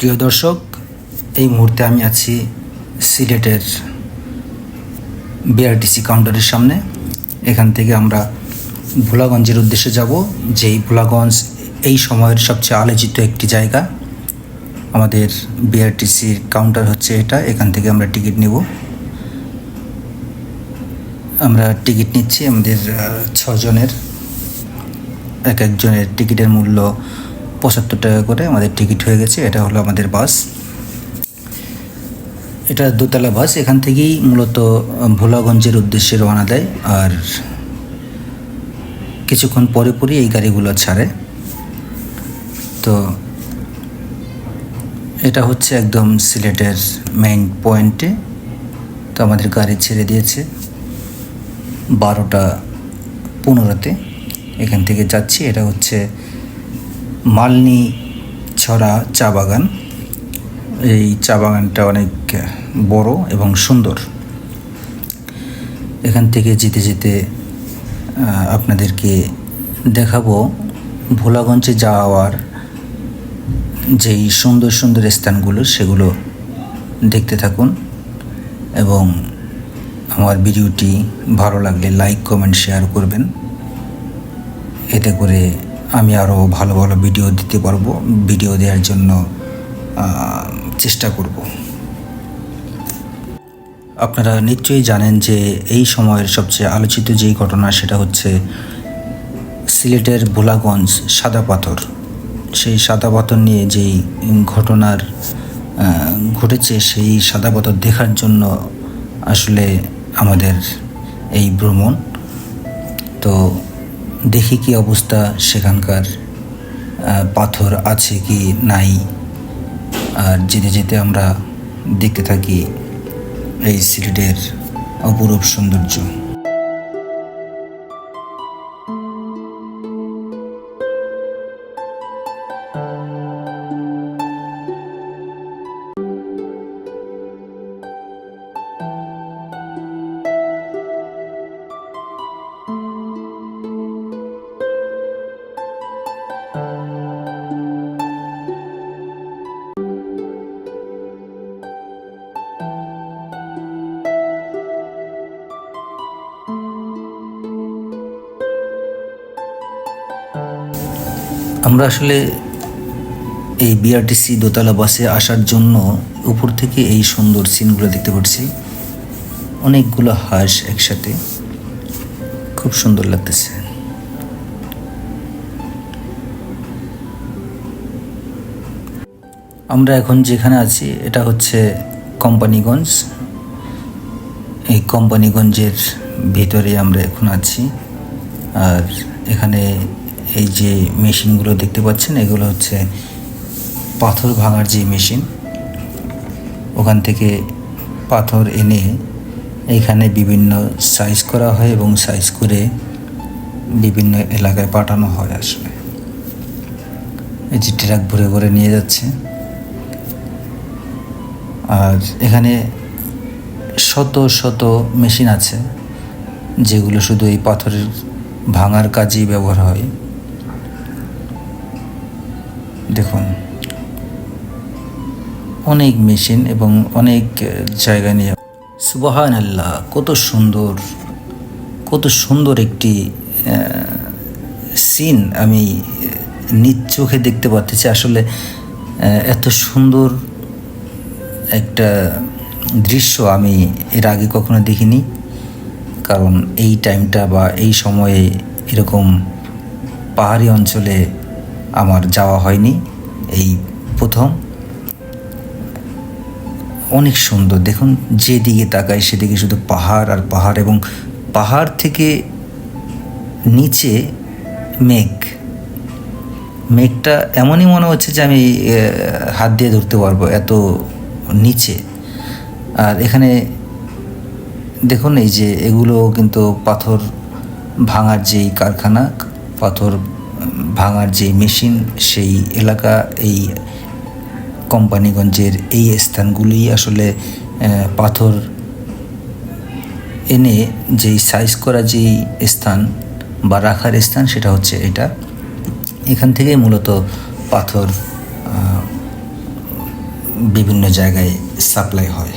প্রিয় দর্শক, এই মুহূর্তে আমি আছি সিলেটের বিআরটিসি কাউন্টারের সামনে। এখান থেকে আমরা ভোলাগঞ্জের উদ্দেশ্যে যাব। যেই ভোলাগঞ্জ এই সময়ের সবচেয়ে আলোচিত একটি জায়গা। আমাদের বিআরটিসির কাউন্টার হচ্ছে এটা। এখান থেকে আমরা টিকিট নেব। আমরা টিকিট নিচ্ছি আমাদের 6 জনের। এক একজনের টিকিটের মূল্য 75 টাকা করে আমাদের টিকিট হয়ে গেছে। এটা হলো আমাদের বাস। এটা দোতলা বাস। এখান থেকেই মূলত ভোলাগঞ্জের উদ্দেশ্যে রওনা দেয়, আর কিছুক্ষণ পরে পরই এই গাড়িগুলো ছাড়ে। তো এটা হচ্ছে একদম সিলেটের মেইন পয়েন্টে। তো আমাদের গাড়ি ছেড়ে দিয়েছে 12টা 15-তে। এখান থেকে যাচ্ছি। এটা হচ্ছে মালনী ছড়া চা বাগান। এই চা বাগানটা অনেক বড় এবং সুন্দর। এখান থেকে যেতে যেতে আপনাদেরকে দেখাবো ভোলাগঞ্জে যাওয়ার যেই সুন্দর সুন্দর স্থানগুলো, সেগুলো দেখতে থাকুন। এবং আমার ভিডিওটি ভালো লাগলে লাইক, কমেন্ট, শেয়ার করবেন। এতে করে আমি আরও ভালো ভালো ভিডিও দিতে পারবো। ভিডিও দেওয়ার জন্য চেষ্টা করব। আপনারা নিশ্চয়ই জানেন যে এই সময়ের সবচেয়ে আলোচিত যেই ঘটনা, সেটা হচ্ছে সিলেটের ভোলাগঞ্জ সাদা পাথর। সেই সাদা পাথর নিয়ে যেই ঘটনার ঘটেছে, সেই সাদা পাথর দেখার জন্য আসলে আমাদের এই ভ্রমণ। তো দেখি কি অবস্থা সেখানকার, পাথর আছে কি নাই। আর যেতে যেতে আমরা দেখতে থাকি এই সিলেটের অপরূপ সৌন্দর্য। আমরা আসলে এই বিআরটিসি দোতলা বাসে আসার জন্য উপর থেকে এই সুন্দর সিনগুলো দেখতে পাচ্ছি। অনেকগুলো হাঁস একসাথে, খুব সুন্দর লাগতেছে। আমরা এখন যেখানে আছি এটা হচ্ছে কোম্পানিগঞ্জ। এই কোম্পানিগঞ্জের ভিতরে আমরা এখন আছি। আর এখানে এই যে মেশিনগুলো দেখতে পাচ্ছেন, এগুলো হচ্ছে পাথর ভাঙার যে মেশিন। ওখান থেকে পাথর এনে এখানে বিভিন্ন সাইজ করা হয় এবং সাইজ করে বিভিন্ন এলাকায় পাঠানো হয়। আসলে এই যে ট্রাক ভরে ভরে নিয়ে যাচ্ছে। আর এখানে শত শত মেশিন আছে, যেগুলো শুধু এই পাথরের ভাঙার কাজেই ব্যবহার হয়। দেখুন, অনেক মেশিন এবং অনেক জায়গা নিয়ে। সুবহানাল্লাহ, কত সুন্দর একটি সিন আমি নিজ চোখে দেখতে পাচ্ছি। আসলে এত সুন্দর একটা দৃশ্য আমি এর আগে কখনো দেখিনি। কারণ এই টাইমটা বা এই সময়ে এরকম পাহাড়ি অঞ্চলে আমার যাওয়া হয়নি, এই প্রথম। অনেক সুন্দর। দেখুন, যেদিকে তাকাই সেদিকে শুধু পাহাড় আর পাহাড়, এবং পাহাড় থেকে নিচে মেঘটা এমনই মনে হচ্ছে যে আমি হাত দিয়ে ধরতে পারবো, এত নিচে। আর এখানে দেখুন, এই যে এগুলো কিন্তু পাথর ভাঙার যেই কারখানা, পাথর ভাঙার যে মেশিন, সেই এলাকা, এই কোম্পানিগঞ্জের এই স্থানগুলি আসলে পাথর এনে যেই সাইজ করা যেই স্থান বা রাখার স্থান, সেটা হচ্ছে এটা। এখান থেকেই মূলত পাথর বিভিন্ন জায়গায় সাপ্লাই হয়।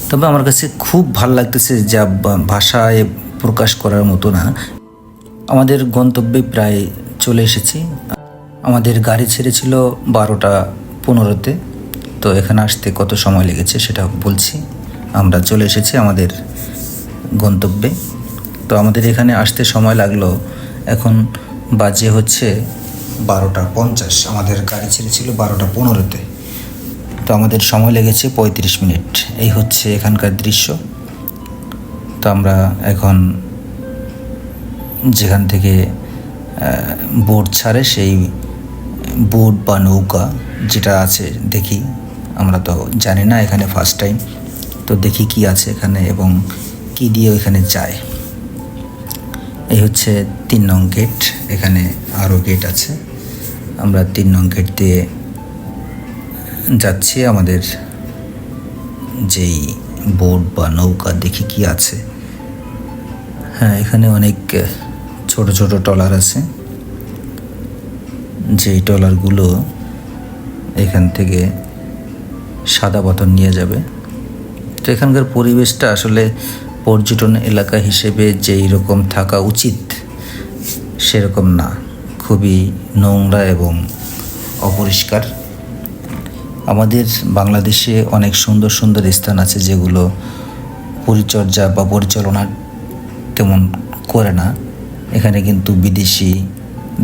তবে আমার কাছে খুব ভালো লাগতেছে, যা ভাষায় প্রকাশ করার মতো না। আমাদের গন্তব্যে প্রায় চলে এসেছি। আমাদের গাড়ি ছেড়েছিল 12:15-তে। তো এখানে আসতে কত সময় লেগেছে সেটা বলছি। আমরা চলে এসেছি আমাদের গন্তব্যে। তো আমাদের এখানে আসতে সময় লাগলো, এখন বাজে হচ্ছে 12:50। আমাদের গাড়ি ছেড়েছিল 12:15-তে। তো আমাদের সময় লেগেছে 35 মিনিট। এই হচ্ছে এখানকার দৃশ্য। তো আমরা এখন যেখান থেকে বোট ছাড়ে, সেই বোট বা নৌকা যেটা আছে দেখি। আমরা তো জানি না, এখানে ফার্স্ট টাইম। তো দেখি কি আছে এখানে এবং কি দিয়ে ওইখানে যায়। এই হচ্ছে 3 নং গেট। এখানে আরও গেট আছে। আমরা 3 নং গেট দিয়ে যাচ্ছি আমাদের যেই বোট বা নৌকা, দেখি কি আছে। হ্যাঁ, এখানে অনেক ছোট ছোট ট্রলার আছে, যেই ট্রলারগুলো এখান থেকে সাদা পাথর নিয়ে যাবে। তো এখানকার পরিবেশটা আসলে পর্যটন এলাকা হিসেবে যেই রকম থাকা উচিত সেরকম না, খুবই নোংরা এবং অপরিষ্কার। আমাদের বাংলাদেশে অনেক সুন্দর সুন্দর স্থান আছে যেগুলো পরিচর্যা বা পরিচালনা তেমন করে না। এখানে কিন্তু বিদেশি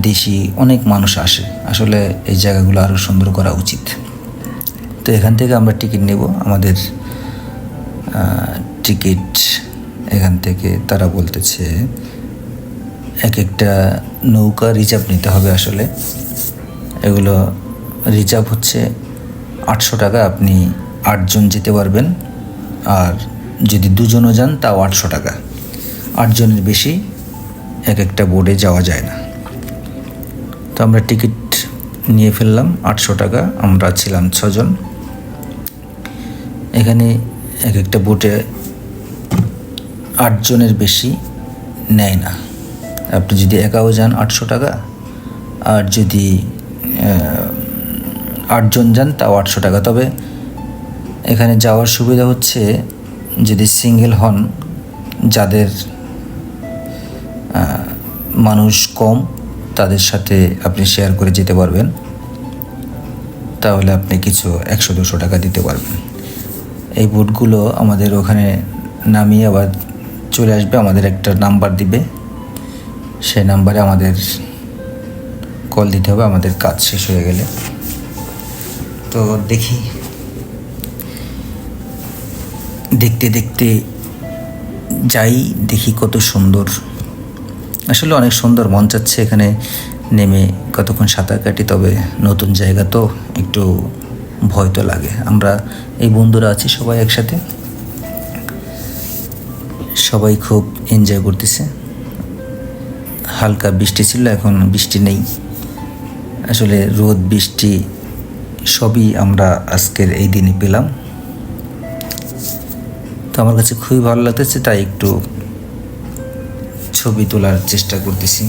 দেশি অনেক মানুষ আসে। আসলে এই জায়গাগুলো আরও সুন্দর করা উচিত। তো এখান থেকে আমরা টিকিট নেব। আমাদের টিকিট এখান থেকে তারা বলতেছে এক একটা নৌকা রিজার্ভ নিতে হবে। আসলে এগুলো রিজার্ভ হচ্ছে 800 টাকা। আপনি 8 জন যেতে পারবেন। আর যদি 2 জনও যান তাও 800 টাকা। 8 জনের বেশি এক একটা বোটে যাওয়া যায় না। তো আমরা টিকিট নিয়ে ফেললাম 800 টাকা। আমরা ছিলাম 6 জন। এখানে এক একটা বোটে 8 জনের বেশি নেয় না। আপনি যদি একাও যান 800 টাকা, আর যদি 8 জন যান তাও 800 টাকা। তবে এখানে যাওয়ার সুবিধা হচ্ছে, যদি সিঙ্গেল হন, যাদের মানুষ কম, তাদের সাথে আপনি শেয়ার করে যেতে পারবেন। তাহলে আপনি কিছু 100-200 টাকা দিতে পারবেন। এই বোটগুলো আমাদের ওখানে নামিয়ে আবার চলে আসবে। আমাদের একটা নাম্বার দিবে, সেই নাম্বারে আমাদের কল দিতে হবে আমাদের কাজ শেষ হয়ে গেলে। তো দেখি, দেখতে দেখতে যাই, দেখি কত সুন্দর। আসলে অনেক সুন্দর, মন চাচ্ছে এখানে নেমে কতক্ষণ সাঁতার কাটি। তবে নতুন জায়গা তো একটু ভয় তো লাগে। আমরা এই বন্ধুরা আছি সবাই একসাথে, সবাই খুব এনজয় করতেছে। হালকা বৃষ্টি ছিল, এখন বৃষ্টি নেই। আসলে রোদ বৃষ্টি সবই আমরা আজকের এই দিনই পেলাম। তো আমার কাছে খুবই ভালো লাগতেছে, তাই একটু ছবি তোলার চেষ্টা করতেছি।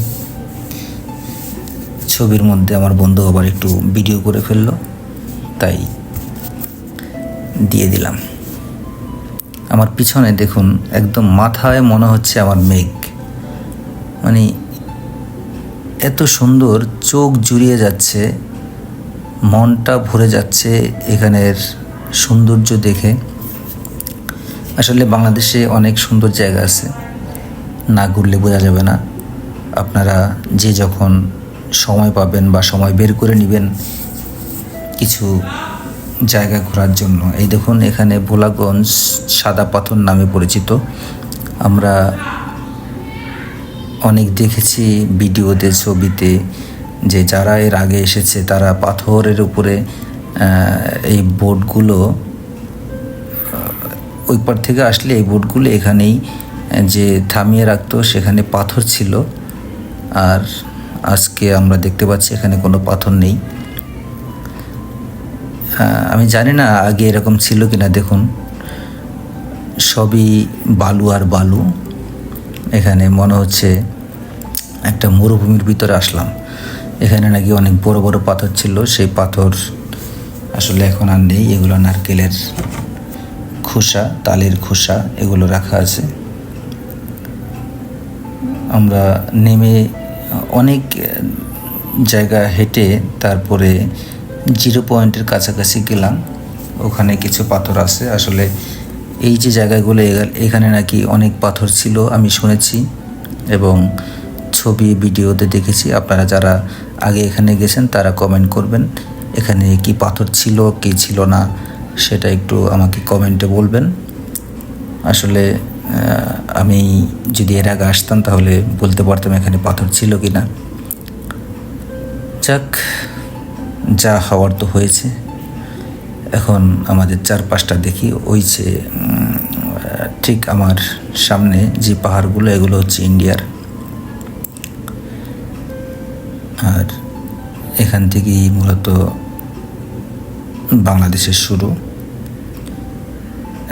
ছবির মধ্যে আমার বন্ধু আবার একটু ভিডিও করে ফেললো, তাই দিয়ে দিলাম। আমার পিছনে দেখুন, একদম মাথায় মনে হচ্ছে আমার মেঘ। মানে এত সুন্দর, চোখ জুড়িয়ে যাচ্ছে, মনটা ভরে যাচ্ছে এখানের সৌন্দর্য দেখে। আসলে বাংলাদেশে অনেক সুন্দর জায়গা আছে, না ঘুরলে বোঝা যাবে না। আপনারা যে যখন সময় পাবেন বা সময় বের করে নেবেন কিছু জায়গা ঘোরার জন্য। এই দেখুন, এখানে ভোলাগঞ্জ সাদা পাথর নামে পরিচিত। আমরা অনেক দেখেছি ভিডিওতে, ছবিতে, যে যারা এর আগে এসেছে তারা পাথরের উপরে এই বোটগুলো, ওই পার থেকে আসলে এই বোটগুলো এখানেই যে থামিয়ে রাখতো, সেখানে পাথর ছিল। আর আজকে আমরা দেখতে পাচ্ছি এখানে কোনো পাথর নেই। আমি জানি না আগে এরকম ছিল কিনা। দেখুন, সবই বালু আর বালু। এখানে মনে হচ্ছে একটা মরুভূমির ভিতরে আসলাম। এখানে নাকি অনেক বড় বড় পাথর ছিল, সেই পাথর আসলে এখন আর নেই। এগুলো নারকেলের খোসা, তালের খোসা এগুলো রাখা আছে। আমরা নেমে অনেক জায়গা হেঁটে তারপরে 0 পয়েন্টের কাছাকাছি গেলাম। ওখানে কিছু পাথর আছে। আসলে এই যে জায়গাগুলো, এখানে নাকি অনেক পাথর ছিল আমি শুনেছি এবং ছবি ভিডিওতে দেখেছি। আপনারা যারা আগে এখানে গেছেন তারা কমেন্ট করবেন এখানে কি পাথর ছিল কি ছিল না, সেটা একটু আমাকে কমেন্টে বলবেন। আসলে আমি যদি এর আগে আসতাম তাহলে বলতে পারতাম এখানে পাথর ছিল কি না। যাক, যা হওয়ার তো হয়েছে। এখন আমাদের চারপাশটা দেখি। ওই যে ঠিক আমার সামনে যে পাহাড়গুলো, এগুলো হচ্ছে ইন্ডিয়ার। আর এখান থেকেই মূলত বাংলাদেশের শুরু।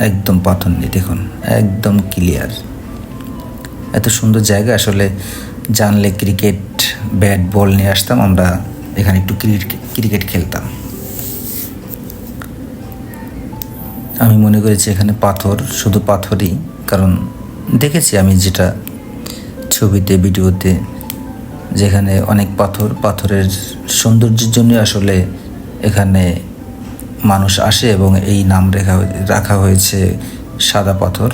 একদম পাথর নেই, দেখুন একদম ক্লিয়ার। এত সুন্দর জায়গা। আসলে জানলে ক্রিকেট ব্যাট বল নিয়ে আসতাম, আমরা এখানে একটু ক্রিকেট খেলতাম। আমি মনে করেছি এখানে পাথর, শুধু পাথরই, কারণ দেখেছি আমি যেটা ছবিতে ভিডিওতে, যেখানে অনেক পাথর, পাথরের সৌন্দর্যের জন্য আসলে এখানে মানুষ আসে এবং এই নাম রাখা হয়েছে সাদা পাথর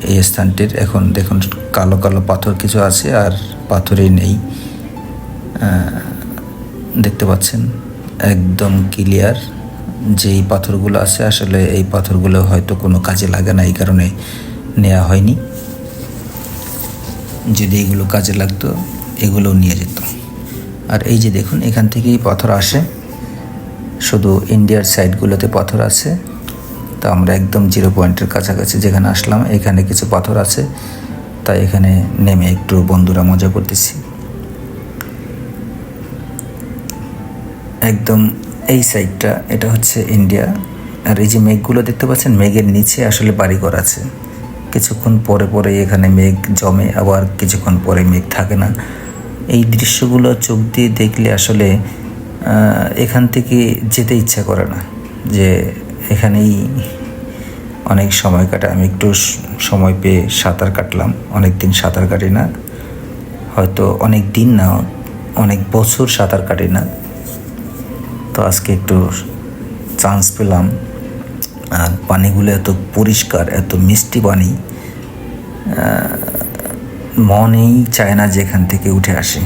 এই স্থানটির। এখন দেখুন কালো কালো পাথর কিছু আছে আর পাথরই নেই, দেখতে পাচ্ছেন একদম ক্লিয়ার। যেই পাথরগুলো আছে আসলে এই পাথরগুলো হয়তো কোনো কাজে লাগে না, এই কারণে নেওয়া হয়নি। যদি এগুলো কাজে লাগতো এগুলোও নিয়ে যেত। আর এই যে দেখুন এখান থেকেই পাথর আসে, শুধু ইন্ডিয়ার সাইডগুলোতে পাথর আছে। তো আমরা একদম 0 পয়েন্টের কাছাকাছি যেখানে আসলাম, এখানে কিছু পাথর আছে, তাই এখানে নেমে একটু বন্ধুরা মজা করতেছি। একদম এই সাইডটা, এটা হচ্ছে ইন্ডিয়া। আর এই যে মেঘগুলো দেখতে পাচ্ছেন, মেঘের নিচে আসলে বাড়িঘর আছে। কিছুক্ষণ পরে পরে এখানে মেঘ জমে, আবার কিছুক্ষণ পরে মেঘ থাকে না। এই দৃশ্যগুলো চোখ দিয়ে দেখলে আসলে এখান থেকে যেতে ইচ্ছা করে না, যে এখানেই অনেক সময় কাটে। আমি একটু সময় পেয়ে সাঁতার কাটলাম। অনেক দিন সাঁতার কাটি না, হয়তো অনেক দিন না, অনেক বছর সাঁতার কাটি না। তো আজকে একটু চান্স পেলাম। আর পানিগুলো এত পরিষ্কার, এত মিষ্টি পানি, মনেই চায় না যে এখান থেকে উঠে আসে।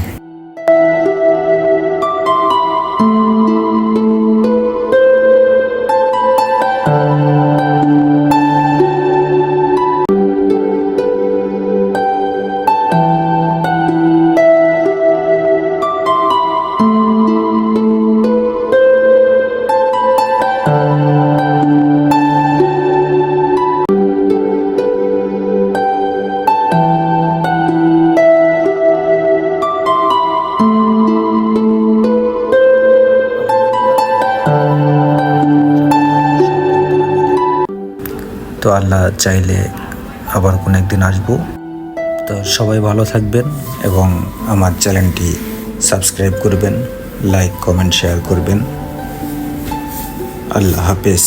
তো আল্লাহ চাইলে আবার কোনো একদিন আসবো। তো সবাই ভালো থাকবেন এবং আমার চ্যানেলটি সাবস্ক্রাইব করবেন, লাইক কমেন্ট শেয়ার করবেন। আল্লাহ হাফেজ।